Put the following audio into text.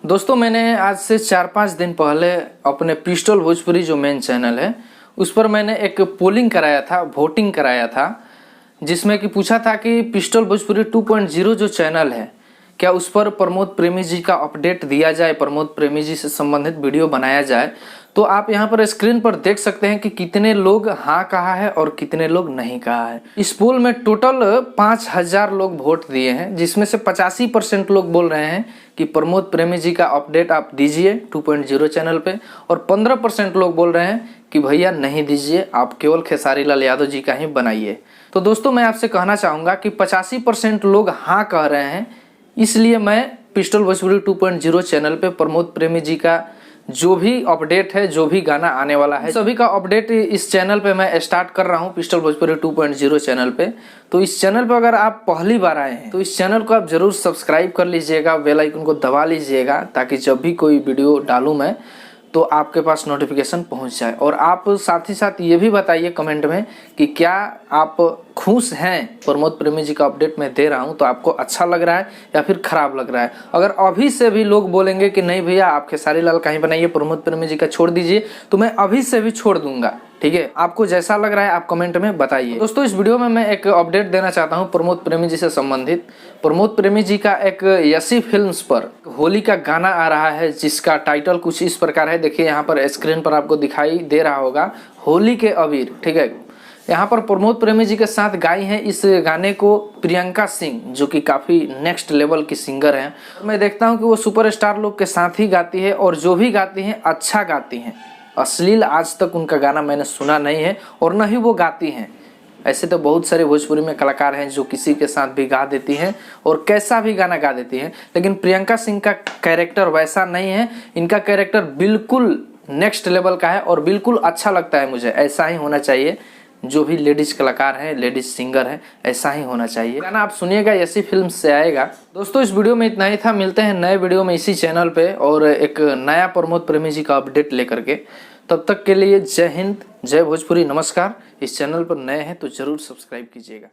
दोस्तों मैंने आज से 4-5 दिन पहले अपने पिस्टल भोजपुरी जो मेन चैनल है उस पर मैंने एक पोलिंग कराया था, वोटिंग कराया था, जिसमें कि पूछा था कि पिस्टल भोजपुरी 2.0 जो चैनल है क्या उस पर प्रमोद प्रेमी जी का अपडेट दिया जाए, प्रमोद प्रेमी जी से संबंधित वीडियो बनाया जाए। तो आप यहाँ पर स्क्रीन पर देख सकते हैं कि कितने लोग हाँ कहा है और कितने लोग नहीं कहा है। इस पोल में टोटल 5000 लोग वोट दिए हैं, जिसमें से 85% लोग बोल रहे हैं कि प्रमोद प्रेमी जी का अपडेट आप दीजिए 2.0 चैनल पे, और 15% लोग बोल रहे हैं कि भैया नहीं दीजिए, आप केवल खेसारी लाल यादव जी का ही बनाइए। तो दोस्तों मैं आपसे कहना चाहूँगा कि 85% लोग हाँ कह रहे हैं, इसलिए मैं पिस्टल भोजपुरी 2.0 चैनल पे प्रमोद प्रेमी जी का जो भी अपडेट है, जो भी गाना आने वाला है, सभी का अपडेट इस चैनल पे मैं स्टार्ट कर रहा हूँ, पिस्टल भोजपुरी 2.0 चैनल पे। तो इस चैनल पे अगर आप पहली बार आए हैं तो इस चैनल को आप जरूर सब्सक्राइब कर लीजिएगा, बेल आइकन को दबा लीजिएगा, ताकि जब भी कोई वीडियो डालूँ मैं तो आपके पास नोटिफिकेशन पहुंच जाए। और आप साथ ही साथ ये भी बताइए कमेंट में कि क्या आप खुश हैं प्रमोद प्रेमी जी का अपडेट मैं दे रहा हूं, तो आपको अच्छा लग रहा है या फिर खराब लग रहा है। अगर अभी से भी लोग बोलेंगे कि नहीं भैया आप खेसारी लाल का ही बनाइए, प्रमोद प्रेमी जी का छोड़ दीजिए, तो मैं अभी से भी छोड़ दूंगा। ठीक है, आपको जैसा लग रहा है आप कमेंट में बताइए। दोस्तों इस वीडियो में मैं एक अपडेट देना चाहता हूं प्रमोद प्रेमी जी से संबंधित। प्रमोद प्रेमी जी का एक यसी फिल्म्स पर होली का गाना आ रहा है, जिसका टाइटल कुछ इस प्रकार है, देखिए यहाँ पर स्क्रीन पर आपको दिखाई दे रहा होगा, होली के अबीर। ठीक है, यहाँ पर प्रमोद प्रेमी जी के साथ गाई हैं इस गाने को प्रियंका सिंह, जो कि काफ़ी नेक्स्ट लेवल की सिंगर हैं। मैं देखता हूँ कि वो सुपरस्टार लोग के साथ ही गाती है, और जो भी गाती हैं अच्छा गाती हैं। अश्लील आज तक उनका गाना मैंने सुना नहीं है, और न ही वो गाती हैं। ऐसे तो बहुत सारे भोजपुरी में कलाकार हैं जो किसी के साथ भी गा देती हैं और कैसा भी गाना गा देती हैं, लेकिन प्रियंका सिंह का कैरेक्टर वैसा नहीं है। इनका कैरेक्टर बिल्कुल नेक्स्ट लेवल का है और बिल्कुल अच्छा लगता है मुझे। ऐसा ही होना चाहिए, जो भी लेडीज कलाकार हैं, लेडीज सिंगर हैं, ऐसा ही होना चाहिए। गाना आप सुनिएगा, ऐसी फिल्म से आएगा। दोस्तों इस वीडियो में इतना ही था, मिलते हैं नए वीडियो में इसी चैनल पे और एक नया प्रमोद प्रेमी जी का अपडेट लेकर के। तब तक के लिए जय हिंद, जय भोजपुरी, नमस्कार। इस चैनल पर नए हैं तो जरूर सब्सक्राइब कीजिएगा।